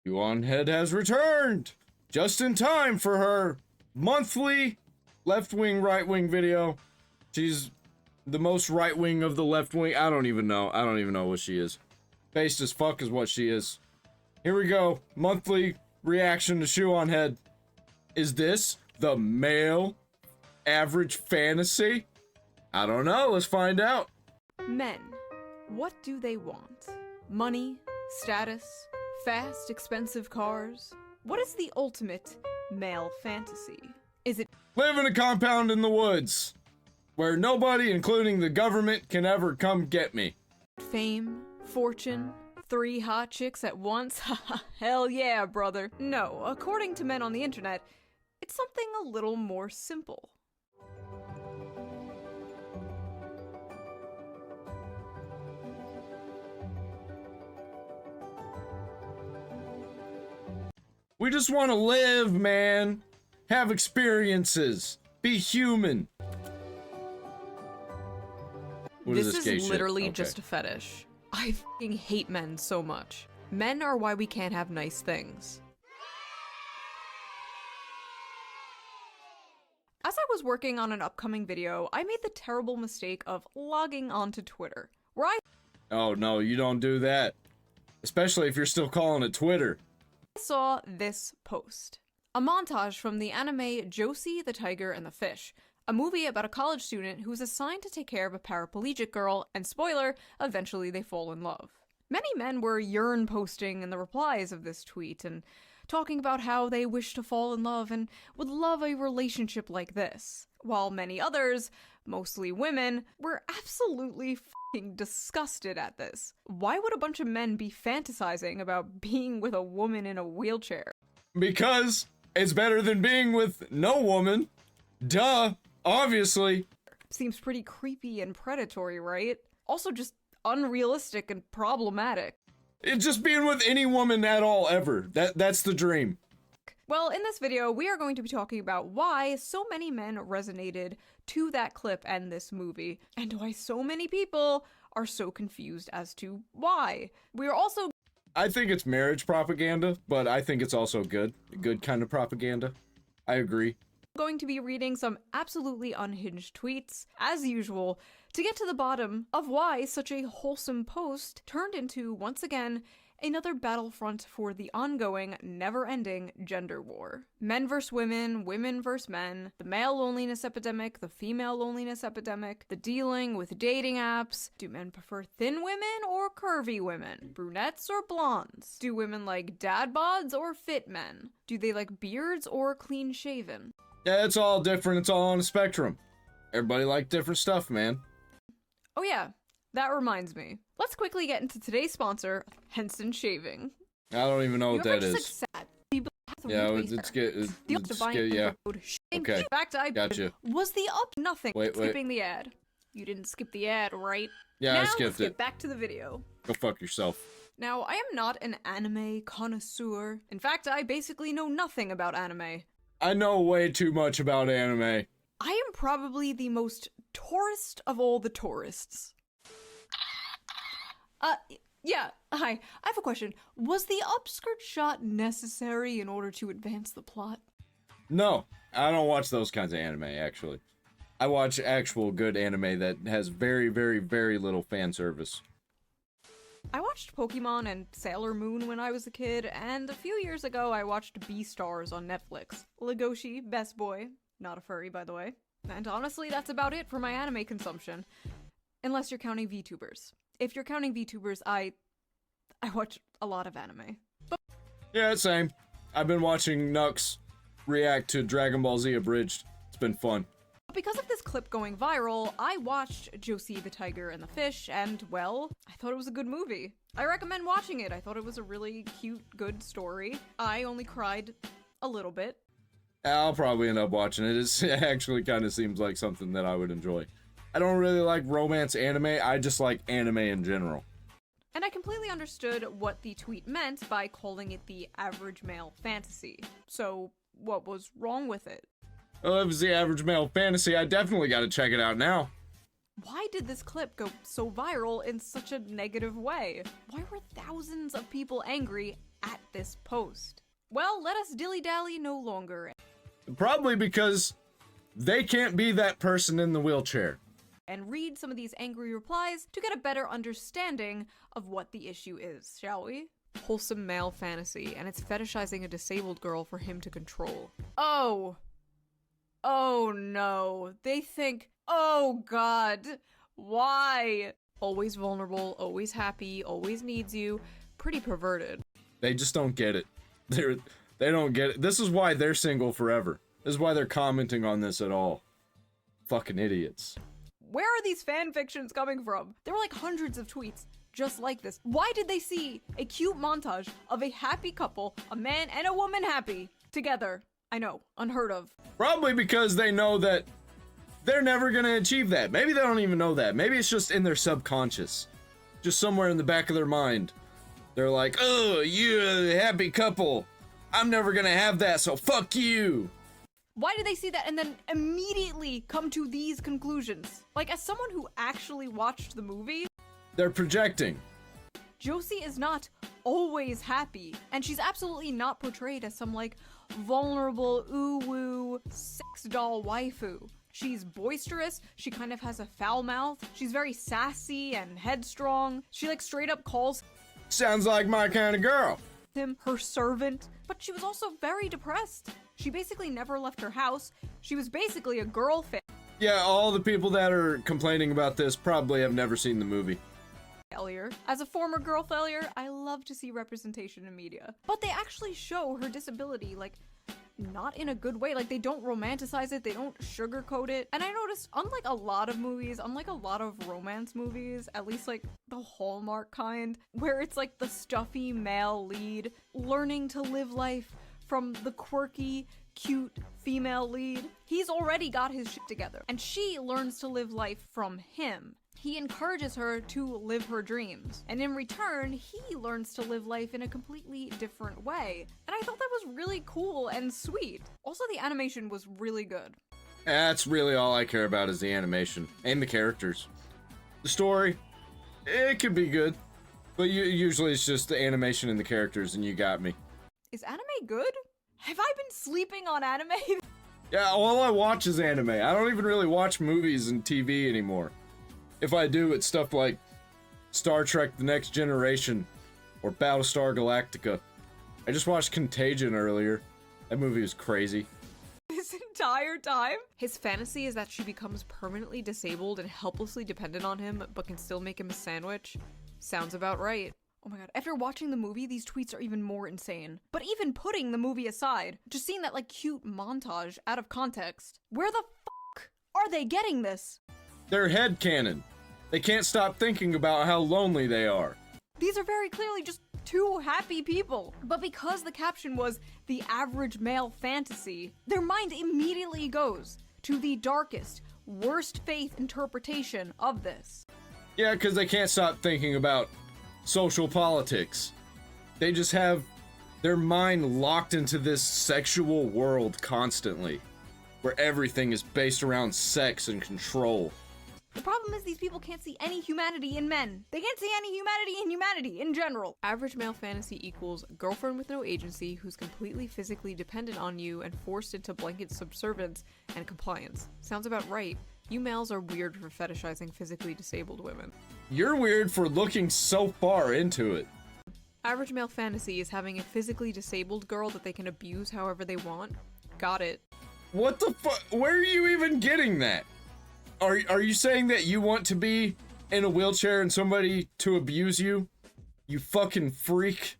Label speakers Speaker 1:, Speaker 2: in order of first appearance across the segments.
Speaker 1: Shoe0nHead has returned! Just in time for her monthly left-wing, right-wing video. She's the most right-wing of the left-wing. I don't even know what she is. Based as fuck is what she is. Here we go. Monthly reaction to Shoe0nHead. Is this the male average fantasy? I don't know. Let's find out.
Speaker 2: Men. What do they want? Money? Status? Fast, expensive cars? What is the ultimate male fantasy? Is it
Speaker 1: live in a compound in the woods where nobody, including the government, can ever come get me?
Speaker 2: Fame? Fortune? 3 hot chicks at once? Haha, hell yeah, brother. No, according to men on the internet, it's something a little more simple.
Speaker 1: We just want to live, man. Have experiences. Be human. What
Speaker 2: This
Speaker 1: is gay
Speaker 2: is
Speaker 1: shit?
Speaker 2: literally
Speaker 1: Okay.
Speaker 2: just a fetish. I fucking hate men so much. Men are why we can't have nice things. As I was working on an upcoming video, I made the terrible mistake of logging onto Twitter, where I
Speaker 1: Oh no, you don't do that. Especially if you're still calling it Twitter.
Speaker 2: saw this post. A montage from the anime Josie, the Tiger, and the Fish, a movie about a college student who is assigned to take care of a paraplegic girl, and spoiler, eventually they fall in love. Many men were yearn posting in the replies of this tweet and talking about how they wish to fall in love and would love a relationship like this, while many others, mostly women, were absolutely fucking disgusted at this. Why would a bunch of men be fantasizing about being with a woman in a wheelchair?
Speaker 1: Because it's better than being with no woman. Duh. Obviously.
Speaker 2: Seems pretty creepy and predatory, right? Also just unrealistic and problematic.
Speaker 1: It's just being with any woman at all ever. That's the dream.
Speaker 2: Well, in this video, we are going to be talking about why so many men resonated to that clip and this movie, and why so many people are so confused as to why. We are also
Speaker 1: I think it's marriage propaganda, but I think it's also good kind of propaganda. I agree.
Speaker 2: going to be reading some absolutely unhinged tweets, as usual, to get to the bottom of why such a wholesome post turned into, once again, another battlefront for the ongoing, never-ending gender war. Men versus women, women versus men, the male loneliness epidemic, the female loneliness epidemic, the dealing with dating apps. Do men prefer thin women or curvy women? Brunettes or blondes? Do women like dad bods or fit men? Do they like beards or clean-shaven?
Speaker 1: Yeah, it's all different. It's all on a spectrum. Everybody like different stuff, man.
Speaker 2: Oh yeah, that reminds me. Let's quickly get into today's sponsor, Henson Shaving.
Speaker 1: I don't even know what that is.
Speaker 2: Just, like, sad people have to
Speaker 1: Yeah,
Speaker 2: replace
Speaker 1: it's
Speaker 2: their-
Speaker 1: good.
Speaker 2: The
Speaker 1: It's
Speaker 2: divine
Speaker 1: good, yeah.
Speaker 2: road. Shame
Speaker 1: Okay.
Speaker 2: you. Fact I
Speaker 1: Gotcha.
Speaker 2: was the up nothing.
Speaker 1: Wait.
Speaker 2: Skipping the ad. You didn't skip the ad, right?
Speaker 1: Yeah,
Speaker 2: now,
Speaker 1: I skipped
Speaker 2: let's get
Speaker 1: it.
Speaker 2: back to the video.
Speaker 1: Go fuck yourself.
Speaker 2: Now, I am not an anime connoisseur. In fact, I basically know nothing about anime.
Speaker 1: I know way too much about anime.
Speaker 2: I am probably the most tourist of all the tourists. Yeah, hi. I have a question. Was the upskirt shot necessary in order to advance the plot?
Speaker 1: No, I don't watch those kinds of anime, actually. I watch actual good anime that has very, very, very little fan service.
Speaker 2: I watched Pokemon and Sailor Moon when I was a kid, and a few years ago I watched Beastars on Netflix. Legoshi, best boy. Not a furry, by the way. And honestly, that's about it for my anime consumption. Unless you're counting VTubers. If you're counting VTubers, I watch a lot of anime. But
Speaker 1: Yeah, same. I've been watching Nux react to Dragon Ball Z Abridged. It's been fun.
Speaker 2: because of this clip going viral, I watched Josie, the Tiger, and the Fish, and, well, I thought it was a good movie. I recommend watching it. I thought it was a really cute, good story. I only cried a little bit.
Speaker 1: I'll probably end up watching it. It actually kind of seems like something that I would enjoy. I don't really like romance anime, I just like anime in general.
Speaker 2: And I completely understood what the tweet meant by calling it the average male fantasy. So, what was wrong with it?
Speaker 1: Well, if it's the average male fantasy, I definitely gotta check it out now.
Speaker 2: Why did this clip go so viral in such a negative way? Why were thousands of people angry at this post? Well, let us dilly-dally no longer.
Speaker 1: Probably because they can't be that person in the wheelchair.
Speaker 2: And read some of these angry replies to get a better understanding of what the issue is, shall we? Wholesome male fantasy, and it's fetishizing a disabled girl for him to control. Oh no. They think, oh god, why? Always vulnerable, always happy, always needs you. Pretty perverted.
Speaker 1: They just don't get it. They don't get it. This is why they're single forever. This is why they're commenting on this at all. Fucking idiots.
Speaker 2: Where are these fan fictions coming from? There were like hundreds of tweets just like this. Why did they see a cute montage of a happy couple, a man and a woman happy, together? I know, unheard of.
Speaker 1: Probably because they know that they're never gonna achieve that. Maybe they don't even know that. Maybe it's just in their subconscious. Just somewhere in the back of their mind. They're like, oh, you're a happy couple. I'm never gonna have that, so fuck you.
Speaker 2: Why did they see that and then immediately come to these conclusions? Like, as someone who actually watched the movie,
Speaker 1: they're projecting.
Speaker 2: Josie is not always happy, and she's absolutely not portrayed as some, like, vulnerable, ooh-woo, sex doll waifu. She's boisterous, she kind of has a foul mouth, she's very sassy and headstrong, she, like, straight up calls
Speaker 1: Sounds like my kind of girl.
Speaker 2: him her servant, but she was also very depressed. She basically never left her house. She was basically a girl
Speaker 1: Yeah, all the people that are complaining about this probably have never seen the movie.
Speaker 2: failure. As a former girl failure, I love to see representation in media. But they actually show her disability, like, not in a good way. Like, they don't romanticize it, they don't sugarcoat it. And I noticed, unlike a lot of movies, unlike a lot of romance movies, at least like the Hallmark kind, where it's like the stuffy male lead learning to live life from the quirky, cute female lead, he's already got his shit together. And she learns to live life from him. He encourages her to live her dreams, and in return, he learns to live life in a completely different way. And I thought that was really cool and sweet. Also, the animation was really good.
Speaker 1: That's really all I care about is the animation and the characters. The story, it could be good, but usually it's just the animation and the characters, and you got me.
Speaker 2: Is anime good? Have I been sleeping on anime?
Speaker 1: Yeah, all I watch is anime. I don't even really watch movies and TV anymore. If I do, it's stuff like Star Trek The Next Generation or Battlestar Galactica. I just watched Contagion earlier. That movie was crazy.
Speaker 2: This entire time? His fantasy is that she becomes permanently disabled and helplessly dependent on him, but can still make him a sandwich. Sounds about right. Oh my god, after watching the movie, these tweets are even more insane. But even putting the movie aside, just seeing that, like, cute montage out of context, where the fuck are they getting this?
Speaker 1: They're headcanon. They can't stop thinking about how lonely they are.
Speaker 2: These are very clearly just two happy people. But because the caption was the average male fantasy, their mind immediately goes to the darkest, worst faith interpretation of this.
Speaker 1: Yeah, because they can't stop thinking about social politics. They just have their mind locked into this sexual world constantly, where everything is based around sex and control.
Speaker 2: The problem is these people can't see any humanity in men. They can't see any humanity in humanity in general. Average male fantasy equals girlfriend with no agency who's completely physically dependent on you and forced into blanket subservience and compliance. Sounds about right. You males are weird for fetishizing physically disabled women.
Speaker 1: You're weird for looking so far into it.
Speaker 2: Average male fantasy is having a physically disabled girl that they can abuse however they want. Got it.
Speaker 1: What the fuck? Where are you even getting that? Are you saying that you want to be in a wheelchair and somebody to abuse you? You fucking freak.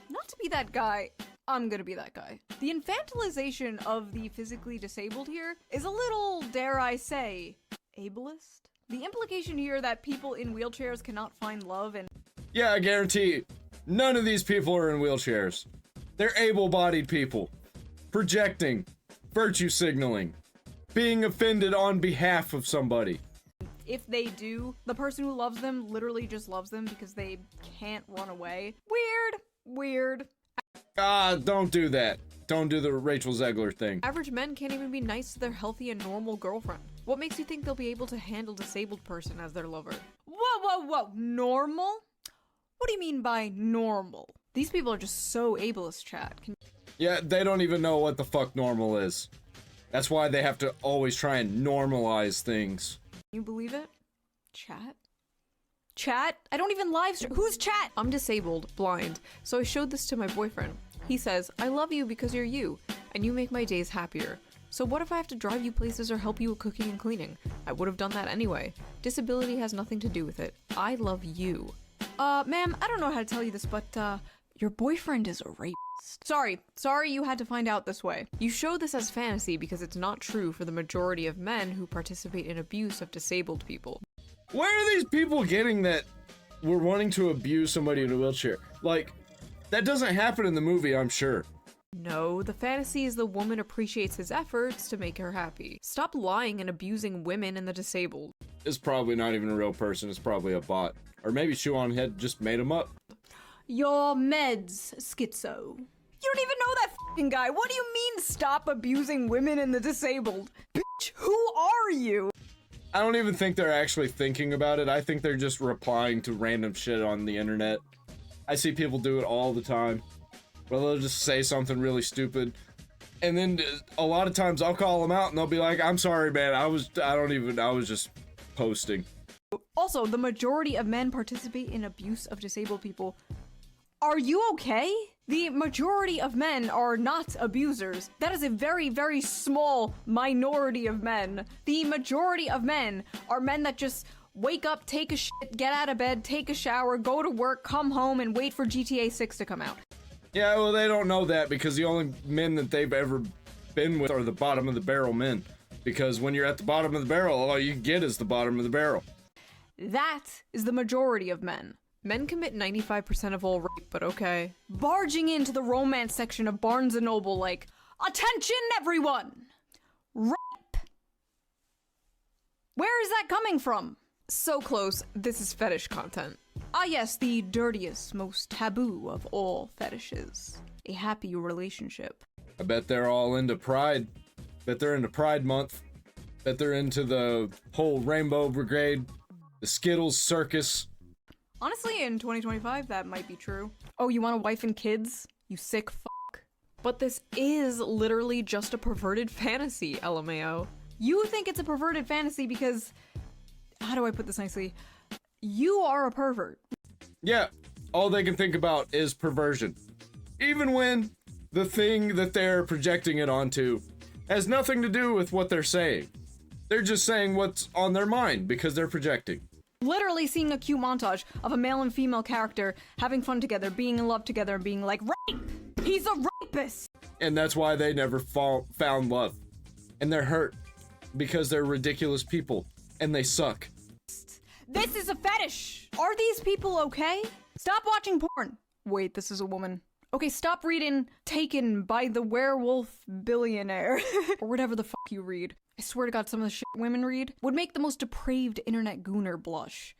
Speaker 2: Not to be that guy, I'm gonna be that guy. The infantilization of the physically disabled here is a little, dare I say, ableist? The implication here that people in wheelchairs cannot find love and—
Speaker 1: Yeah, I guarantee none of these people are in wheelchairs. They're able-bodied people. Projecting. Virtue signaling. Being offended on behalf of somebody.
Speaker 2: if they do, the person who loves them literally just loves them because they can't run away. Weird.
Speaker 1: Don't do that. Don't do the Rachel Zegler thing.
Speaker 2: Average men can't even be nice to their healthy and normal girlfriend. What makes you think they'll be able to handle a disabled person as their lover? Whoa. Normal? What do you mean by normal? These people are just so ableist, chat.
Speaker 1: Yeah, they don't even know what the fuck normal is. That's why they have to always try and normalize things.
Speaker 2: Can you believe it? Chat? Chat? I don't even live stream. Who's chat? I'm disabled, blind, so I showed this to my boyfriend. He says, I love you because you're you, and you make my days happier. So what if I have to drive you places or help you with cooking and cleaning? I would have done that anyway. Disability has nothing to do with it. I love you. Ma'am, I don't know how to tell you this, but, your boyfriend is a rapist. Sorry you had to find out this way. You show this as fantasy because it's not true for the majority of men who participate in abuse of disabled people.
Speaker 1: Where are these people getting that we're wanting to abuse somebody in a wheelchair? Like, that doesn't happen in the movie, I'm sure.
Speaker 2: No, the fantasy is the woman appreciates his efforts to make her happy. Stop lying and abusing women and the disabled.
Speaker 1: It's probably not even a real person, it's probably a bot. Or maybe Shoe0nHead just made him up.
Speaker 2: Your meds, schizo. You don't even know that f***ing guy. What do you mean stop abusing women and the disabled? Bitch, who are you?
Speaker 1: I don't even think they're actually thinking about it. I think they're just replying to random shit on the internet. I see people do it all the time. Where they'll just say something really stupid. And then a lot of times I'll call them out and they'll be like, I'm sorry, man. I was just posting.
Speaker 2: Also, the majority of men participate in abuse of disabled people. Are you okay? The majority of men are not abusers. That is a very, very small minority of men. The majority of men are men that just wake up, take a shit, get out of bed, take a shower, go to work, come home, and wait for GTA 6 to come out.
Speaker 1: Yeah, well, they don't know that because the only men that they've ever been with are the bottom of the barrel men. Because when you're at the bottom of the barrel, all you get is the bottom of the barrel.
Speaker 2: That is the majority of men. Men commit 95% of all rape, but okay. Barging into the romance section of Barnes & Noble like, attention everyone! Rape! Where is that coming from? So close, this is fetish content. Ah yes, the dirtiest, most taboo of all fetishes. A happy relationship.
Speaker 1: I bet they're all into Pride. Bet they're into Pride Month. Bet they're into the whole Rainbow Brigade. The Skittles Circus.
Speaker 2: Honestly, in 2025, that might be true. Oh, you want a wife and kids? You sick fuck. But this is literally just a perverted fantasy, LMAO. You think it's a perverted fantasy because... How do I put this nicely? You are a pervert.
Speaker 1: Yeah, all they can think about is perversion. Even when the thing that they're projecting it onto has nothing to do with what they're saying. They're just saying what's on their mind because they're projecting.
Speaker 2: Literally seeing a cute montage of a male and female character having fun together, being in love together, and being like, rape! He's a rapist!
Speaker 1: And that's why they never found love. And they're hurt because they're ridiculous people and they suck.
Speaker 2: This is a fetish! Are these people okay? Stop watching porn. Wait, this is a woman. Okay, stop reading Taken by the Werewolf Billionaire. Or whatever the fuck you read. I swear to God, some of the shit women read would make the most depraved internet gooner blush.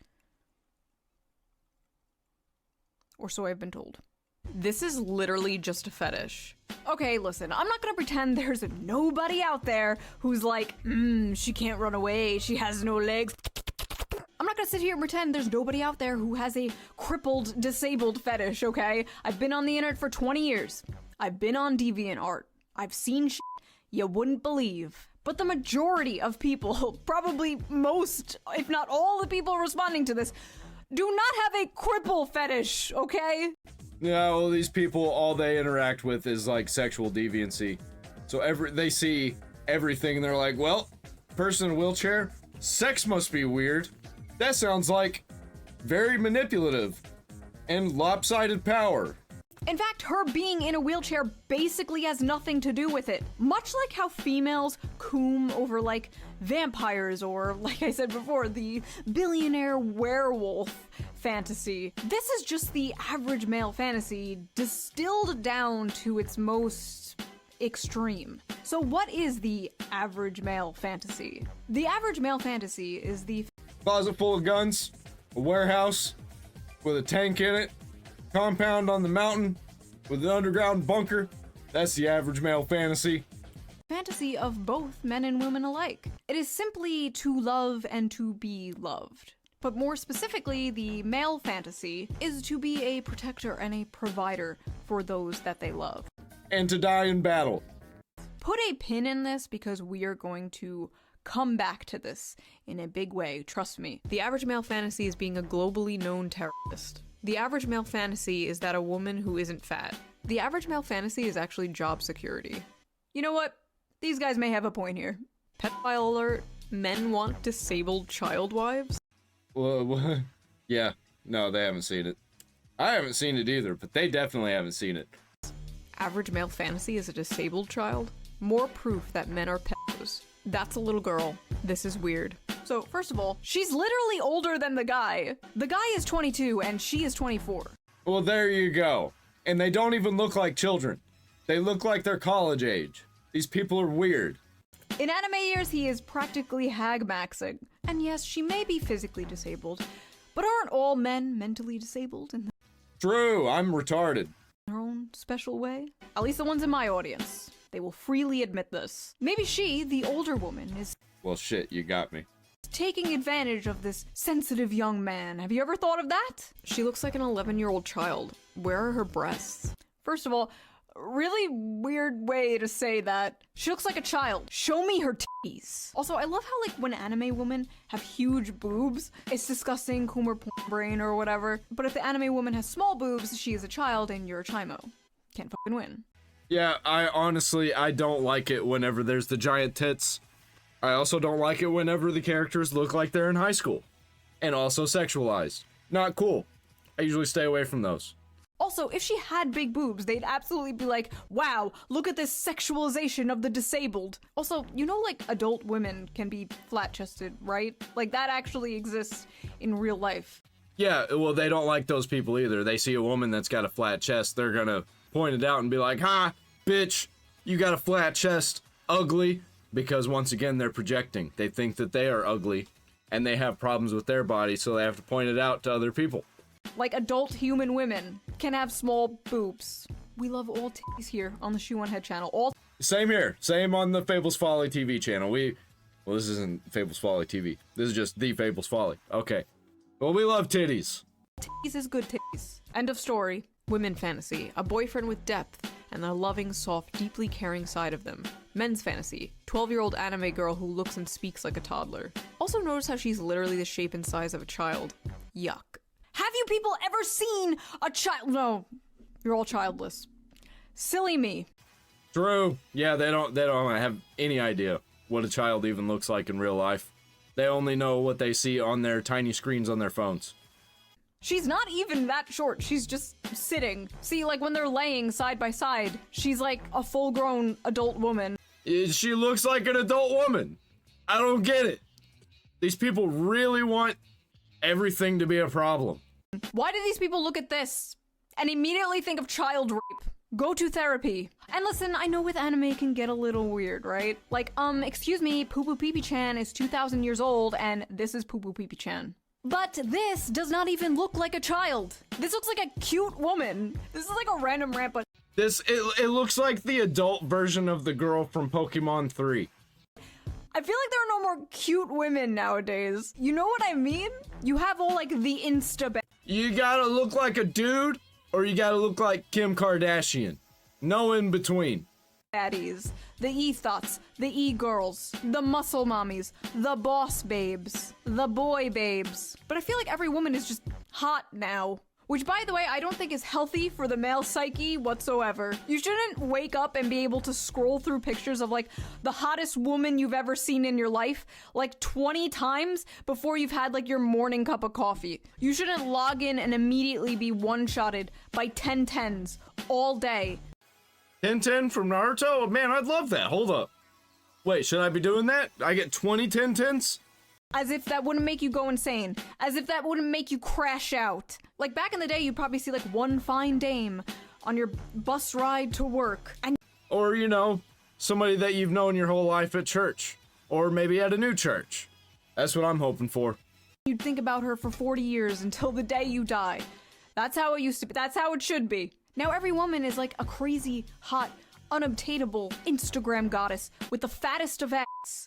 Speaker 2: Or so I've been told. This is literally just a fetish. Okay, listen, I'm not gonna pretend there's nobody out there who's like, she can't run away, she has no legs. I'm not gonna sit here and pretend there's nobody out there who has a crippled, disabled fetish, okay? I've been on the internet for 20 years. I've been on DeviantArt. I've seen shit you wouldn't believe. But the majority of people, probably most, if not all the people responding to this, do not have a cripple fetish, okay?
Speaker 1: Yeah, well, these people, all they interact with is like sexual deviancy. So they see everything and they're like, well, person in a wheelchair, sex must be weird. That sounds like very manipulative and lopsided power.
Speaker 2: In fact, her being in a wheelchair basically has nothing to do with it. Much like how females coom over, like, vampires or, like I said before, the billionaire werewolf fantasy. This is just the average male fantasy distilled down to its most extreme. So what is the average male fantasy? The average male fantasy is the
Speaker 1: closet full of guns, a warehouse with a tank in it, compound on the mountain with an underground bunker. That's the average male fantasy.
Speaker 2: Fantasy of both men and women alike. It is simply to love and to be loved. But more specifically, the male fantasy is to be a protector and a provider for those that they love.
Speaker 1: And to die in battle.
Speaker 2: Put a pin in this because we are going to come back to this in a big way, trust me. The average male fantasy is being a globally known terrorist. The average male fantasy is that a woman who isn't fat. The average male fantasy is actually job security. You know what? These guys may have a point here. Pedophile alert, men want disabled child wives?
Speaker 1: Well, yeah, no, they haven't seen it. I haven't seen it either, but they definitely haven't seen it.
Speaker 2: Average male fantasy is a disabled child? More proof that men are pedos. That's a little girl. This is weird. So, first of all, she's literally older than the guy. The guy is 22 and she is 24.
Speaker 1: Well, there you go. And they don't even look like children. They look like they're college age. These people are weird.
Speaker 2: In anime years, he is practically hag-maxing. And yes, she may be physically disabled, but aren't all men mentally disabled in
Speaker 1: True, I'm retarded.
Speaker 2: their own special way? At least the ones in my audience. They will freely admit this. Maybe she, the older woman, is
Speaker 1: Well, shit, you got me.
Speaker 2: taking advantage of this sensitive young man. Have you ever thought of that? She looks like an 11-year-old child. Where are her breasts? First of all, really weird way to say that. She looks like a child. Show me her titties. Also, I love how, like, when anime women have huge boobs, it's disgusting, Coomer porn brain or whatever. But if the anime woman has small boobs, she is a child and you're a chimo. Can't fucking win.
Speaker 1: Yeah, I don't like it whenever there's the giant tits. I also don't like it whenever the characters look like they're in high school. And also sexualized. Not cool. I usually stay away from those.
Speaker 2: Also, if she had big boobs, they'd absolutely be like, wow, look at this sexualization of the disabled. Also, you know, like, adult women can be flat-chested, right? Like, that actually exists in real life.
Speaker 1: Yeah, well, they don't like those people either. They see a woman that's got a flat chest, they're gonna point it out and be like, ha, bitch, you got a flat chest, ugly. Because once again, they're projecting. They think that they are ugly, and they have problems with their body, so they have to point it out to other people.
Speaker 2: Like, adult human women can have small boobs. We love all titties here on the Shoe0nHead channel. All
Speaker 1: Same here. Same on the Fables Folly TV channel. Well, this isn't Fables Folly TV. This is just the Fables Folly. Okay. Well, we love titties.
Speaker 2: titties is good titties. End of story. Women fantasy. A boyfriend with depth and the loving, soft, deeply caring side of them. Men's fantasy. 12-year-old anime girl who looks and speaks like a toddler. Also notice how she's literally the shape and size of a child. Yuck. Have you people ever seen a child? No. You're all childless. Silly me.
Speaker 1: True. Yeah, they don't have any idea what a child even looks like in real life. They only know what they see on their tiny screens on their phones.
Speaker 2: She's not even that short. She's just sitting. See, like when they're laying side by side, she's like a full-grown adult woman.
Speaker 1: She looks like an adult woman. I don't get it. These people really want everything to be a problem.
Speaker 2: Why do these people look at this and immediately think of child rape? Go to therapy. And listen, I know with anime it can get a little weird, right? Like, excuse me, Poo Poo Pee Pee Chan is 2,000 years old and this is Poo Poo Pee Pee Chan. But this does not even look like a child. This looks like a cute woman. This is like a random rant, but
Speaker 1: It looks like the adult version of the girl from Pokemon 3.
Speaker 2: I feel like there are no more cute women nowadays. You know what I mean? You have all like the Insta
Speaker 1: You gotta look like a dude, or you gotta look like Kim Kardashian. No in between.
Speaker 2: baddies, the e-thots, the e-girls, the muscle mommies, the boss babes, the boy babes. But I feel like every woman is just hot now. Which, by the way, I don't think is healthy for the male psyche whatsoever. You shouldn't wake up and be able to scroll through pictures of, like, the hottest woman you've ever seen in your life, like, 20 times before you've had, like, your morning cup of coffee. You shouldn't log in and immediately be one-shotted by 10 tens all day.
Speaker 1: 10-10 from Naruto? Oh, man, I'd love that. Hold up. Wait, should I be doing that? I get 20 10-10s?
Speaker 2: As if that wouldn't make you go insane. As if that wouldn't make you crash out. Like, back in the day, you'd probably see, like, one fine dame on your bus ride to work. And
Speaker 1: Or, you know, somebody that you've known your whole life at church. Or maybe at a new church. That's what I'm hoping for.
Speaker 2: you'd think about her for 40 years until the day you die. That's how it used to be. That's how it should be. Now every woman is like a crazy, hot, unobtainable Instagram goddess with the fattest of ass.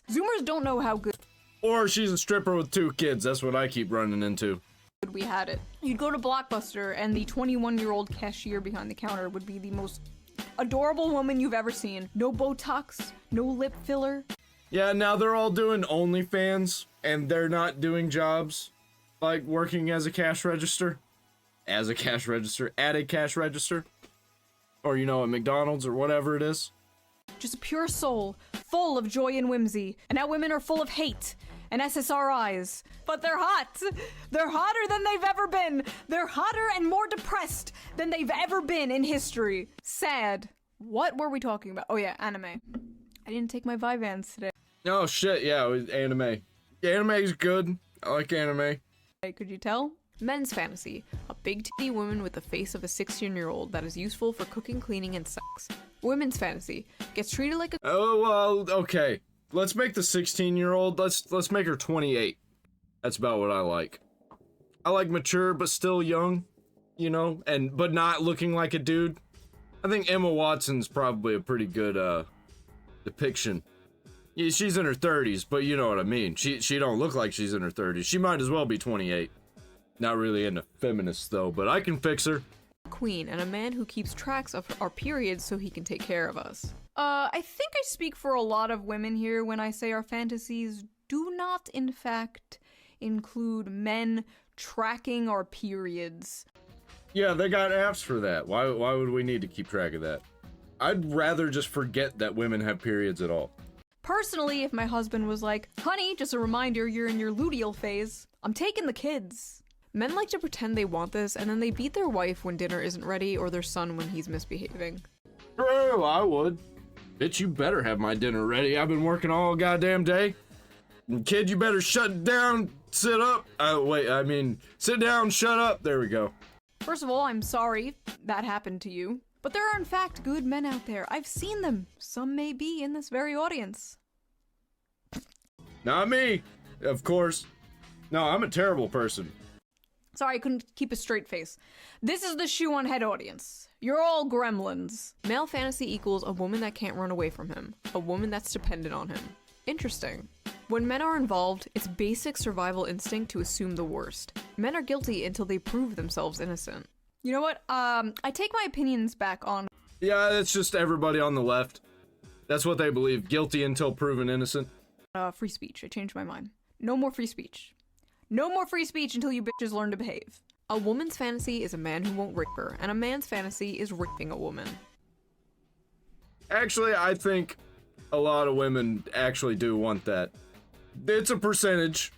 Speaker 2: Zoomers don't know how good.
Speaker 1: Or she's a stripper with 2 kids. That's what I keep running into.
Speaker 2: We had it. You'd go to Blockbuster and the 21-year-old cashier behind the counter would be the most adorable woman you've ever seen. No Botox, no lip filler.
Speaker 1: Yeah, now they're all doing OnlyFans, and they're not doing jobs like working as a cash register. At a cash register. Or, you know, at McDonald's or whatever it is.
Speaker 2: Just a pure soul, full of joy and whimsy. And now women are full of hate and SSRIs. But they're hot. They're hotter than they've ever been. They're hotter and more depressed than they've ever been in history. Sad. What were we talking about? Oh yeah, anime. I didn't take my Vyvanse today.
Speaker 1: Oh shit, yeah, it was anime. Anime's good. I like anime.
Speaker 2: Hey, could you tell? Men's fantasy. A big titty woman with the face of a 16-year-old that is useful for cooking, cleaning, and sex. Women's fantasy. Gets treated like a—
Speaker 1: Oh, well, okay. Let's make the 16-year-old, let's make her 28. That's about what I like. I like mature, but still young, you know, but not looking like a dude. I think Emma Watson's probably a pretty good, depiction. Yeah, she's in her 30s, but you know what I mean. She don't look like she's in her 30s. She might as well be 28. Not really into feminists, though, but I can fix her.
Speaker 2: Queen and a man who keeps tracks of our periods so he can take care of us. I think I speak for a lot of women here when I say our fantasies do not, in fact, include men tracking our periods.
Speaker 1: Yeah, they got apps for that. Why would we need to keep track of that? I'd rather just forget that women have periods at all.
Speaker 2: Personally, if my husband was like, honey, just a reminder you're in your luteal phase, I'm taking the kids. Men like to pretend they want this, and then they beat their wife when dinner isn't ready or their son when he's misbehaving.
Speaker 1: True, I would. Bitch, you better have my dinner ready. I've been working all goddamn day. And kid, you better shut down, sit up. Sit down, shut up. There we go.
Speaker 2: First of all, I'm sorry that happened to you. But there are in fact good men out there. I've seen them. Some may be in this very audience.
Speaker 1: Not me, of course. No, I'm a terrible person.
Speaker 2: Sorry, I couldn't keep a straight face. This is the Shoe0nHead audience. You're all gremlins. Male fantasy equals a woman that can't run away from him. A woman that's dependent on him. Interesting. When men are involved, it's basic survival instinct to assume the worst. Men are guilty until they prove themselves innocent. You know what? I take my opinions back on—
Speaker 1: Yeah, it's just everybody on the left. That's what they believe. Guilty until proven innocent.
Speaker 2: free speech. I changed my mind. No more free speech. No more free speech until you bitches learn to behave. A woman's fantasy is a man who won't rape her, and a man's fantasy is raping a woman.
Speaker 1: Actually, I think a lot of women actually do want that. It's a percentage.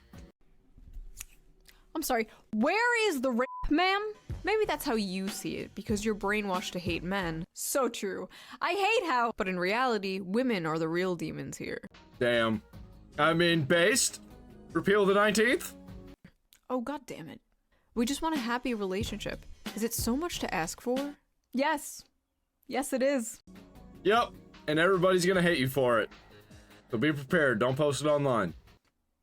Speaker 2: I'm sorry, where is the rape, ma'am? Maybe that's how you see it, because you're brainwashed to hate men. So true. I hate how— But in reality, women are the real demons here.
Speaker 1: Damn. I mean, based? Repeal the 19th?
Speaker 2: Oh, god damn it. We just want a happy relationship. Is it so much to ask for? Yes. Yes, it is.
Speaker 1: Yep. And everybody's gonna hate you for it. So be prepared. Don't post it online.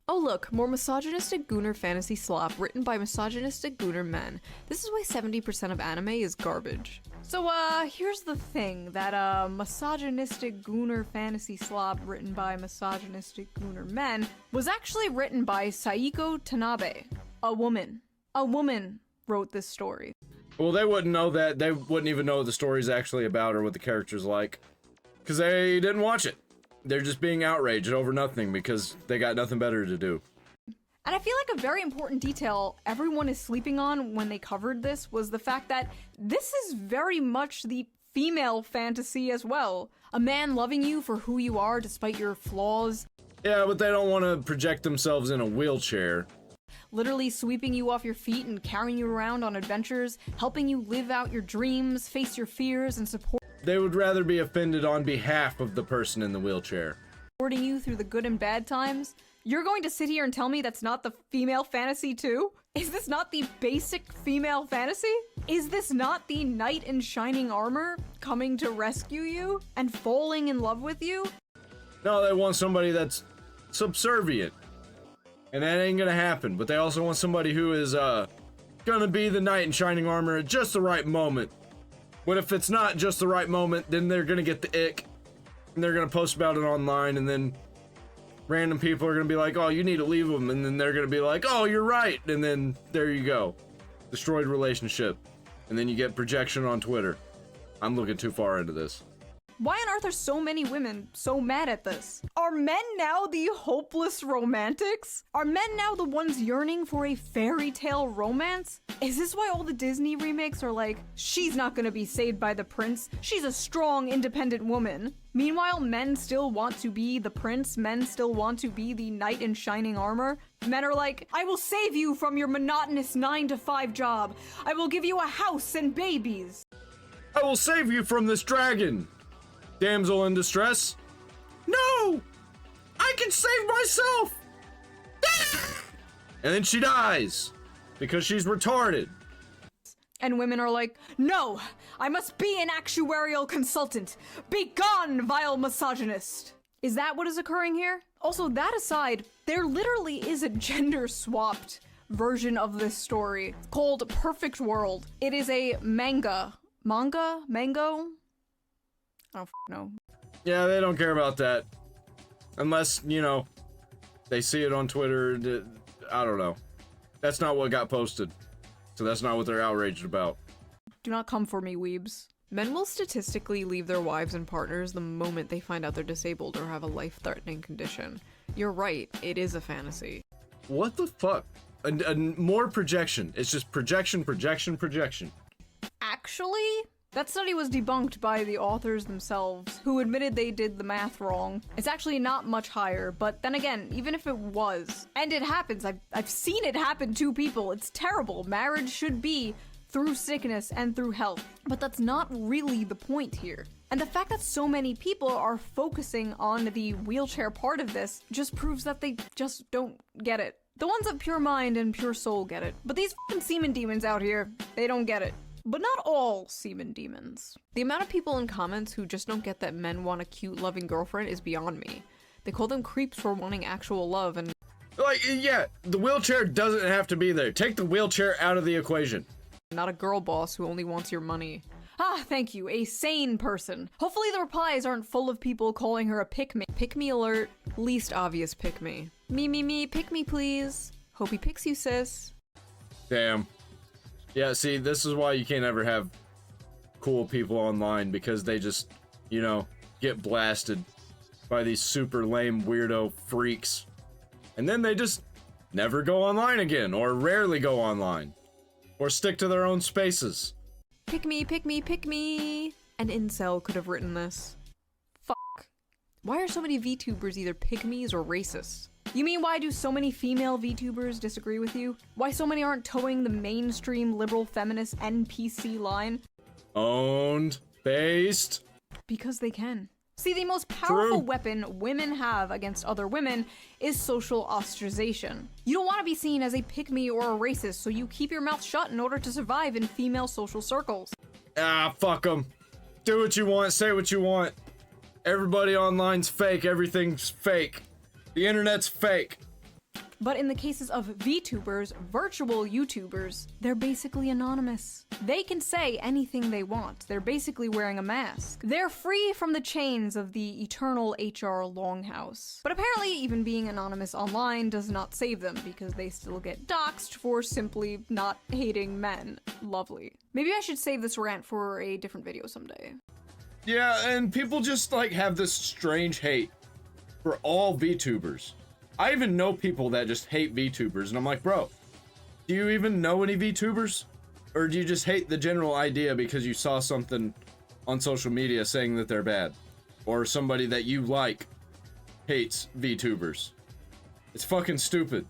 Speaker 2: Oh look, more misogynistic gooner fantasy slop written by misogynistic gooner men. This is why 70% of anime is garbage. So here's the thing, that misogynistic gooner fantasy slop written by misogynistic gooner men was actually written by Saiko Tanabe, a woman. A woman wrote this story.
Speaker 1: Well, they wouldn't know that. They wouldn't even know what the story's actually about or what the character's like. Because they didn't watch it. They're just being outraged over nothing because they got nothing better to do.
Speaker 2: And I feel like a very important detail everyone is sleeping on when they covered this was the fact that this is very much the female fantasy as well. A man loving you for who you are despite your flaws.
Speaker 1: Yeah, but they don't want to project themselves in a wheelchair.
Speaker 2: Literally sweeping you off your feet and carrying you around on adventures, helping you live out your dreams, face your fears, and support—
Speaker 1: They would rather be offended on behalf of the person in the wheelchair.
Speaker 2: Supporting you through the good and bad times. You're going to sit here and tell me that's not the female fantasy too? Is this not the basic female fantasy? Is this not the knight in shining armor coming to rescue you and falling in love with you?
Speaker 1: No, they want somebody that's subservient. And that ain't gonna happen, but they also want somebody who is, gonna be the knight in shining armor at just the right moment. But if it's not just the right moment, then they're gonna get the ick, and they're gonna post about it online, and then random people are gonna be like, oh, you need to leave them, and then they're gonna be like, oh, you're right, and then there you go. Destroyed relationship. And then you get projection on Twitter. I'm looking too far into this.
Speaker 2: Why on earth are so many women so mad at this? Are men now the hopeless romantics? Are men now the ones yearning for a fairy tale romance? Is this why all the Disney remakes are like, she's not gonna be saved by the prince, she's a strong, independent woman? Meanwhile, men still want to be the prince, men still want to be the knight in shining armor. Men are like, I will save you from your monotonous 9-to-5 job. I will give you a house and babies.
Speaker 1: I will save you from this dragon. Damsel in distress? No! I can save myself! And then she dies because she's retarded.
Speaker 2: And women are like, no, I must be an actuarial consultant. Be gone, vile misogynist. Is that what is occurring here? Also, that aside, there literally is a gender-swapped version of this story called Perfect World. It is a manga? Mango? I don't know.
Speaker 1: Yeah, they don't care about that. Unless, you know, they see it on Twitter. I don't know. That's not what got posted. So that's not what they're outraged about.
Speaker 2: Do not come for me, weebs. Men will statistically leave their wives and partners the moment they find out they're disabled or have a life-threatening condition. You're right, it is a fantasy.
Speaker 1: What the fuck? More projection. It's just projection.
Speaker 2: Actually, that study was debunked by the authors themselves, who admitted they did the math wrong. It's actually not much higher, but then again, even if it was, and it happens, I've seen it happen to people, it's terrible. Marriage should be through sickness and through health, but that's not really the point here. And the fact that so many people are focusing on the wheelchair part of this just proves that they just don't get it. The ones of pure mind and pure soul get it, but these fucking semen demons out here, they don't get it. But not all semen demons. The amount of people in comments who just don't get that men want a cute, loving girlfriend is beyond me. They call them creeps for wanting actual love and—
Speaker 1: like, yeah, the wheelchair doesn't have to be there. Take the wheelchair out of the equation.
Speaker 2: Not a girl boss who only wants your money. Ah, thank you, a sane person. Hopefully the replies aren't full of people calling her a pick-me. Pick-me alert, least obvious pick-me. Me, pick me please. Hope he picks you, sis.
Speaker 1: Damn. Yeah, see, this is why you can't ever have cool people online, because they just, you know, get blasted by these super lame weirdo freaks. And then they just never go online again, or rarely go online, or stick to their own spaces.
Speaker 2: Pick me. An incel could have written this. Fuck. Why are so many VTubers either pick-me's or racists? You mean why do so many female VTubers disagree with you? Why so many aren't towing the mainstream liberal feminist NPC line?
Speaker 1: Owned. Based.
Speaker 2: Because they can. See, the most powerful weapon women have against other women is social ostracization. You don't want to be seen as a pick-me or a racist, so you keep your mouth shut in order to survive in female social circles.
Speaker 1: Ah, fuck them. Do what you want, say what you want. Everybody online's fake, everything's fake. The internet's fake.
Speaker 2: But in the cases of VTubers, virtual YouTubers, they're basically anonymous. They can say anything they want. They're basically wearing a mask. They're free from the chains of the eternal HR Longhouse. But apparently, even being anonymous online does not save them, because they still get doxxed for simply not hating men. Lovely. Maybe I should save this rant for a different video someday.
Speaker 1: Yeah, and people just, like, have this strange hate for all VTubers. I even know people that just hate VTubers, and I'm like, bro, do you even know any VTubers? Or do you just hate the general idea because you saw something on social media saying that they're bad? Or somebody that you like hates VTubers? It's fucking stupid.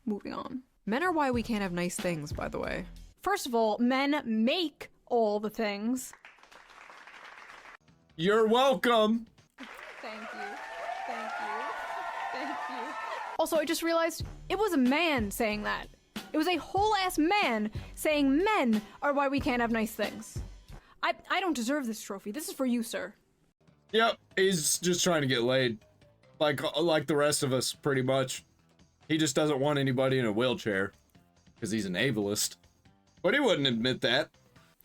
Speaker 2: Moving on. Men are why we can't have nice things, by the way. First of all, men make all the things.
Speaker 1: You're welcome!
Speaker 2: Thank you. Also, I just realized it was a man saying that. It was a whole-ass man saying men are why we can't have nice things. I don't deserve this trophy. This is for you, sir.
Speaker 1: Yep, he's just trying to get laid. Like the rest of us, pretty much. He just doesn't want anybody in a wheelchair. Because he's an ableist. But he wouldn't admit that.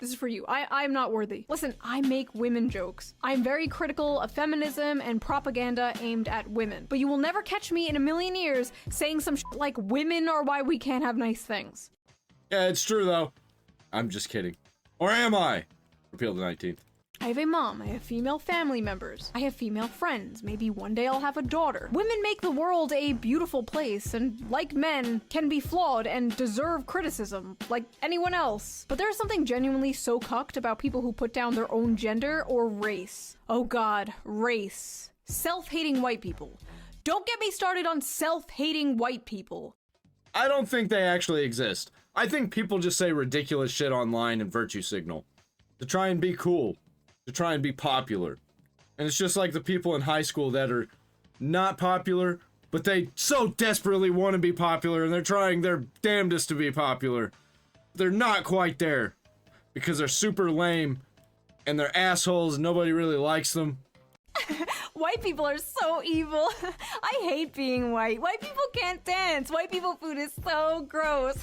Speaker 2: This is for you. I'm not worthy. Listen, I make women jokes. I'm very critical of feminism and propaganda aimed at women. But you will never catch me in a million years saying some shit like women are why we can't have nice things.
Speaker 1: Yeah, it's true though. I'm just kidding. Or am I? Repeal the 19th.
Speaker 2: I have a mom, I have female family members, I have female friends, maybe one day I'll have a daughter. Women make the world a beautiful place, and like men, can be flawed and deserve criticism, like anyone else. But there's something genuinely so cucked about people who put down their own gender or race. Oh god, race. Self-hating white people. Don't get me started on self-hating white people.
Speaker 1: I don't think they actually exist. I think people just say ridiculous shit online and virtue signal. To try and be cool. To try and be popular. And it's just like the people in high school that are not popular, but they so desperately want to be popular and they're trying their damnedest to be popular. They're not quite there because they're super lame and they're assholes and nobody really likes them.
Speaker 2: White people are so evil. I hate being white. White people can't dance. White people food is so gross.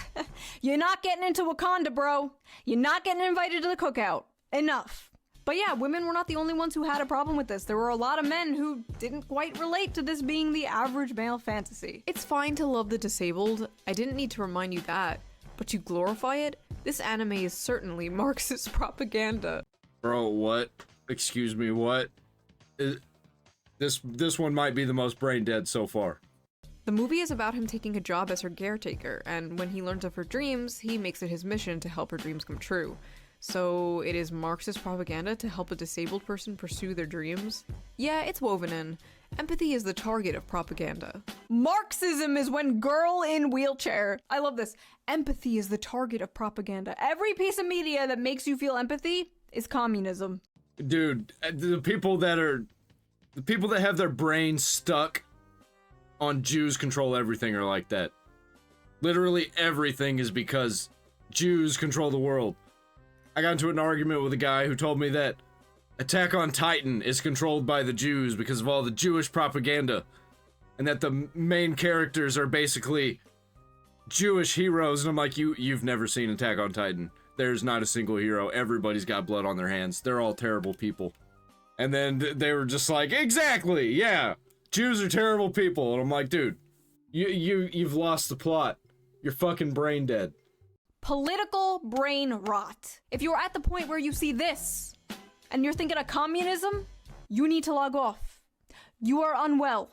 Speaker 2: You're not getting into Wakanda, bro. You're not getting invited to the cookout. Enough. But yeah, women were not the only ones who had a problem with this. There were a lot of men who didn't quite relate to this being the average male fantasy. It's fine to love the disabled. I didn't need to remind you that. But to glorify it, this anime is certainly Marxist propaganda.
Speaker 1: Bro, what? Excuse me, what? This one might be the most brain dead so far.
Speaker 2: The movie is about him taking a job as her caretaker, and when he learns of her dreams, he makes it his mission to help her dreams come true. So it is Marxist propaganda to help a disabled person pursue their dreams? Yeah, it's woven in. Empathy is the target of propaganda. Marxism is when girl in wheelchair. I love this. Empathy is the target of propaganda. Every piece of media that makes you feel empathy is communism.
Speaker 1: Dude, the people that have their brains stuck on Jews control everything are like that. Literally everything is because Jews control the world. I got into an argument with a guy who told me that Attack on Titan is controlled by the Jews because of all the Jewish propaganda, and that the main characters are basically Jewish heroes, and I'm like, you've never seen Attack on Titan. There's not a single hero. Everybody's got blood on their hands. They're all terrible people. And then they were just like, exactly, yeah, Jews are terrible people. And I'm like, dude, you've lost the plot. You're fucking brain dead.
Speaker 2: Political brain rot. If you're at the point where you see this, and you're thinking of communism, you need to log off. You are unwell.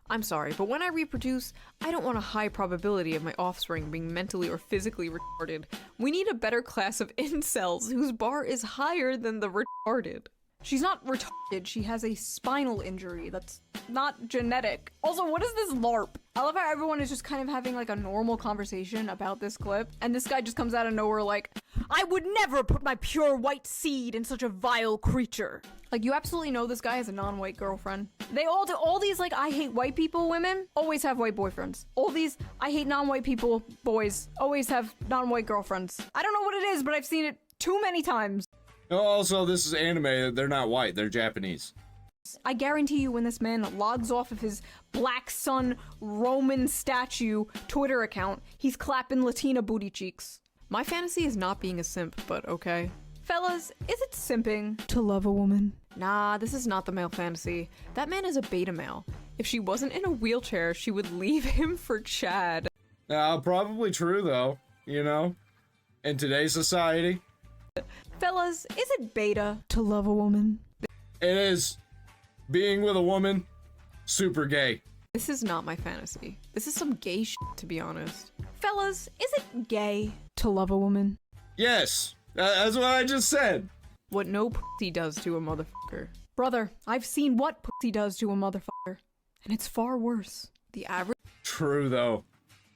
Speaker 2: I'm sorry, but when I reproduce, I don't want a high probability of my offspring being mentally or physically retarded. We need a better class of incels whose bar is higher than the retarded. She's not retarded, she has a spinal injury that's not genetic. Also, what is this LARP? I love how everyone is just kind of having like a normal conversation about this clip, and this guy just comes out of nowhere like, I would never put my pure white seed in such a vile creature. Like, you absolutely know this guy has a non-white girlfriend. They all do. All these, like, I hate white people women always have white boyfriends. All these, I hate non-white people boys always have non-white girlfriends. I don't know what it is, but I've seen it too many times.
Speaker 1: Also, this is anime. They're not white. They're Japanese.
Speaker 2: I guarantee you when this man logs off of his Black Sun Roman statue Twitter account, he's clapping Latina booty cheeks. My fantasy is not being a simp, but okay. Fellas, is it simping to love a woman? Nah, this is not the male fantasy. That man is a beta male. If she wasn't in a wheelchair, she would leave him for Chad.
Speaker 1: Probably true though, you know? In today's society.
Speaker 2: Fellas, is it beta to love a woman?
Speaker 1: It is. Being with a woman, super gay.
Speaker 2: This is not my fantasy. This is some gay shit, to be honest. Fellas, is it gay to love a woman?
Speaker 1: Yes, that's what I just said.
Speaker 2: What no pussy does to a motherfucker. Brother, I've seen what pussy does to a motherfucker, and it's far worse. The average—
Speaker 1: True though.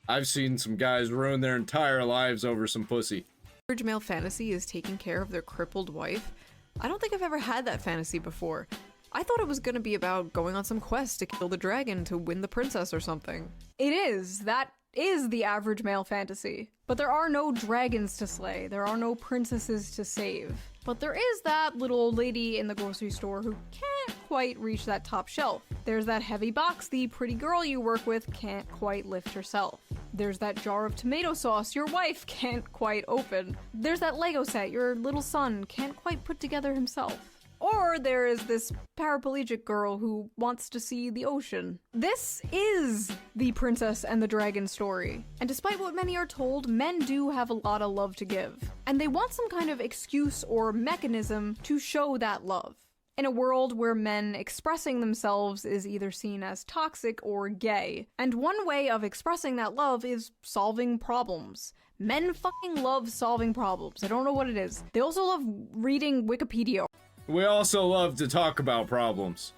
Speaker 1: I've seen some guys ruin their entire lives over some pussy.
Speaker 2: Average male fantasy is taking care of their crippled wife. I don't think I've ever had that fantasy before. I thought it was gonna be about going on some quest to kill the dragon to win the princess or something. It is. That is the average male fantasy. But there are no dragons to slay. There are no princesses to save. But there is that little old lady in the grocery store who can't quite reach that top shelf. There's that heavy box the pretty girl you work with can't quite lift herself. There's that jar of tomato sauce your wife can't quite open. There's that Lego set your little son can't quite put together himself. Or there is this paraplegic girl who wants to see the ocean. This is the Princess and the Dragon story. And despite what many are told, men do have a lot of love to give. And they want some kind of excuse or mechanism to show that love. In a world where men expressing themselves is either seen as toxic or gay. And one way of expressing that love is solving problems. Men fucking love solving problems. I don't know what it is. They also love reading Wikipedia.
Speaker 1: We also love to talk about problems.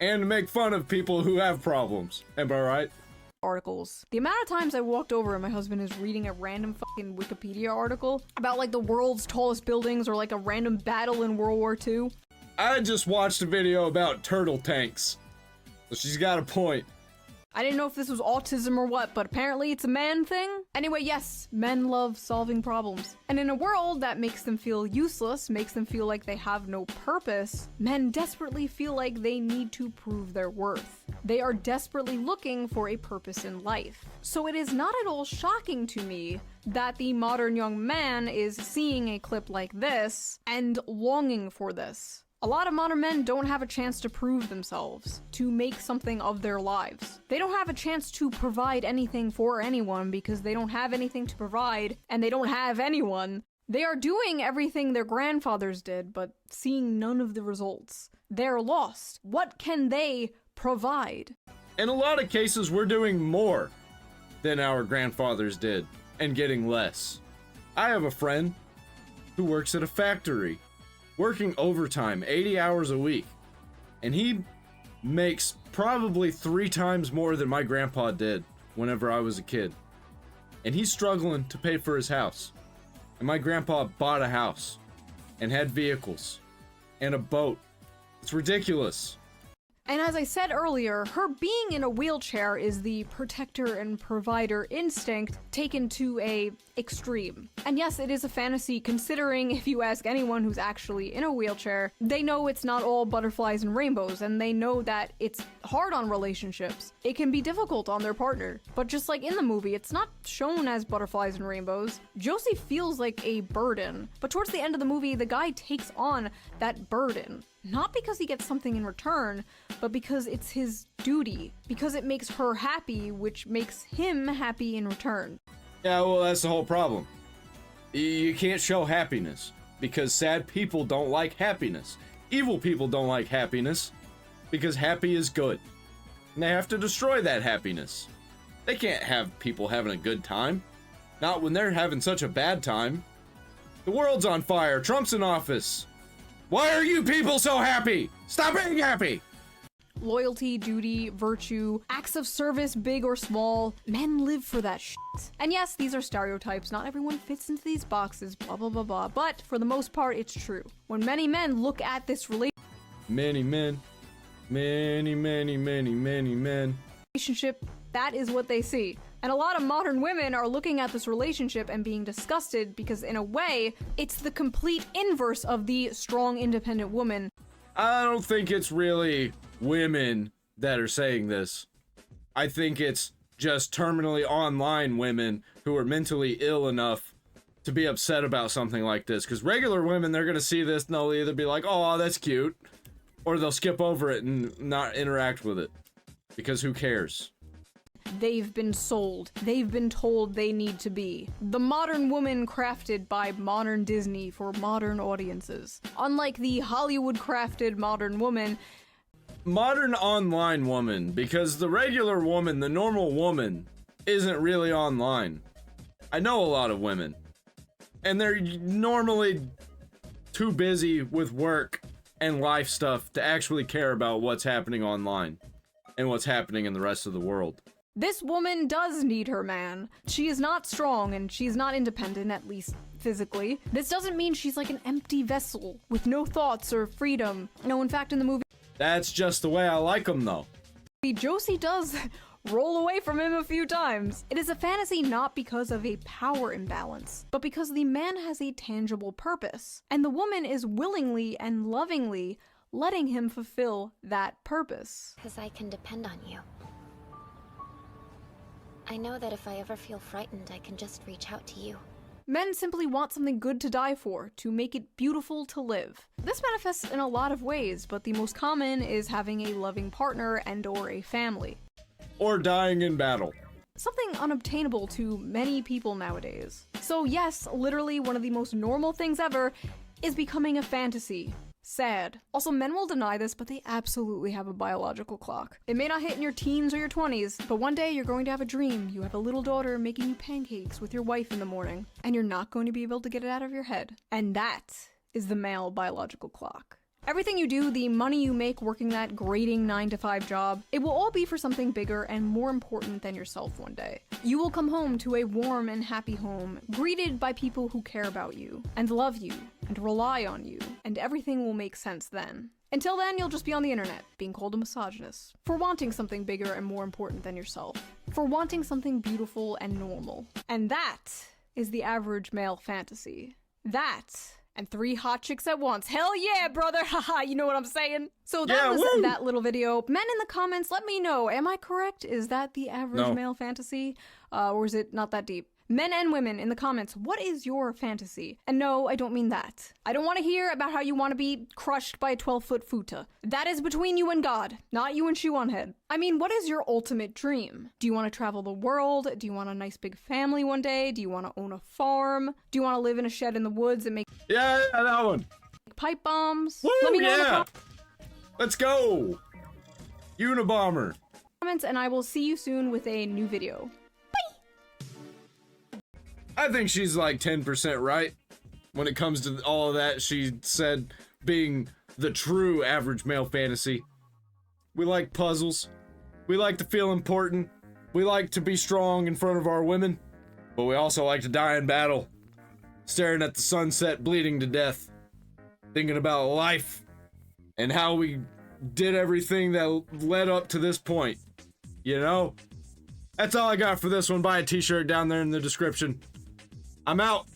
Speaker 1: And to make fun of people who have problems. Am I right?
Speaker 2: Articles. The amount of times I walked over and my husband is reading a random fucking Wikipedia article about like the world's tallest buildings or like a random battle in World War II.
Speaker 1: I just watched a video about turtle tanks. So she's got a point.
Speaker 2: I didn't know if this was autism or what, but apparently it's a man thing. Anyway, yes, men love solving problems. And in a world that makes them feel useless, makes them feel like they have no purpose, men desperately feel like they need to prove their worth. They are desperately looking for a purpose in life. So it is not at all shocking to me that the modern young man is seeing a clip like this and longing for this. A lot of modern men don't have a chance to prove themselves, to make something of their lives. They don't have a chance to provide anything for anyone because they don't have anything to provide and they don't have anyone. They are doing everything their grandfathers did, but seeing none of the results. They're lost. What can they provide?
Speaker 1: In a lot of cases, we're doing more than our grandfathers did and getting less. I have a friend who works at a factory, working overtime, 80 hours a week, and he makes probably 3 times more than my grandpa did whenever I was a kid. And he's struggling to pay for his house. And my grandpa bought a house and had vehicles and a boat. It's ridiculous.
Speaker 2: And as I said earlier, her being in a wheelchair is the protector and provider instinct taken to a extreme. And yes, it is a fantasy, considering if you ask anyone who's actually in a wheelchair, they know it's not all butterflies and rainbows, and they know that it's hard on relationships. It can be difficult on their partner. But just like in the movie, it's not shown as butterflies and rainbows. Josie feels like a burden, but towards the end of the movie, the guy takes on that burden. Not because he gets something in return, but because it's his duty. Because it makes her happy, which makes him happy in return.
Speaker 1: Yeah, well, that's the whole problem. You can't show happiness, because sad people don't like happiness. Evil people don't like happiness, because happy is good. And they have to destroy that happiness. They can't have people having a good time. Not when they're having such a bad time. The world's on fire. Trump's in office. Why are you people so happy? Stop being happy!
Speaker 2: Loyalty, duty, virtue, acts of service, big or small. Men live for that shit. And yes, these are stereotypes. Not everyone fits into these boxes, blah, blah, blah, blah. But for the most part, it's true. When many men look at this
Speaker 1: Many men. Many, many, many, many men.
Speaker 2: relationship, that is what they see. And a lot of modern women are looking at this relationship and being disgusted because, in a way, it's the complete inverse of the strong, independent woman.
Speaker 1: I don't think it's really women that are saying this. I think it's just terminally online women who are mentally ill enough to be upset about something like this. Because regular women, they're going to see this and they'll either be like, oh, that's cute, or they'll skip over it and not interact with it. Because who cares?
Speaker 2: They've been sold. They've been told they need to be. The modern woman crafted by modern Disney for modern audiences. Unlike the Hollywood-crafted modern woman.
Speaker 1: Modern online woman, because the regular woman, the normal woman, isn't really online. I know a lot of women. And they're normally too busy with work and life stuff to actually care about what's happening online and what's happening in the rest of the world.
Speaker 2: This woman does need her man. She is not strong and she's not independent, at least physically. This doesn't mean she's like an empty vessel with no thoughts or freedom. No, in fact, in the movie,
Speaker 1: That's just the way I like them, though.
Speaker 2: Josie does roll away from him a few times. It is a fantasy not because of a power imbalance, but because the man has a tangible purpose, and the woman is willingly and lovingly letting him fulfill that purpose.
Speaker 3: Because I can depend on you. I know that if I ever feel frightened, I can just reach out to you.
Speaker 2: Men simply want something good to die for, to make it beautiful to live. This manifests in a lot of ways, but the most common is having a loving partner and/or a family.
Speaker 1: Or dying in battle.
Speaker 2: Something unobtainable to many people nowadays. So yes, literally one of the most normal things ever is becoming a fantasy. Sad. Also, men will deny this, but they absolutely have a biological clock. It may not hit in your teens or your 20s, but one day you're going to have a dream. You have a little daughter making you pancakes with your wife in the morning, and you're not going to be able to get it out of your head. And that is the male biological clock. Everything you do, the money you make working that grating 9-to-5 job, it will all be for something bigger and more important than yourself one day. You will come home to a warm and happy home, greeted by people who care about you, and love you, and rely on you, and everything will make sense then. Until then, you'll just be on the internet, being called a misogynist, for wanting something bigger and more important than yourself, for wanting something beautiful and normal. And that is the average male fantasy. That and 3 hot chicks at once. Hell yeah, brother! Haha, you know what I'm saying? So that was that little video. Men in the comments, let me know. Am I correct? Is that the average male fantasy? Or is it not that deep? Men and women in the comments, what is your fantasy? And no, I don't mean that. I don't want to hear about how you want to be crushed by a 12-foot futa. That is between you and God, not you and Shoe0nHead. I mean, what is your ultimate dream? Do you want to travel the world? Do you want a nice big family one day? Do you want to own a farm? Do you want to live in a shed in the woods and make
Speaker 1: that one.
Speaker 2: Pipe bombs?
Speaker 1: Woo,
Speaker 2: Let me know in the
Speaker 1: Let's go! Unabomber.
Speaker 2: comments, and I will see you soon with a new video.
Speaker 1: I think she's like 10% right. When it comes to all of that, she said being the true average male fantasy. We like puzzles. We like to feel important. We like to be strong in front of our women. But we also like to die in battle. Staring at the sunset, bleeding to death. Thinking about life. And how we did everything that led up to this point. You know? That's all I got for this one. Buy a t-shirt down there in the description. I'm out.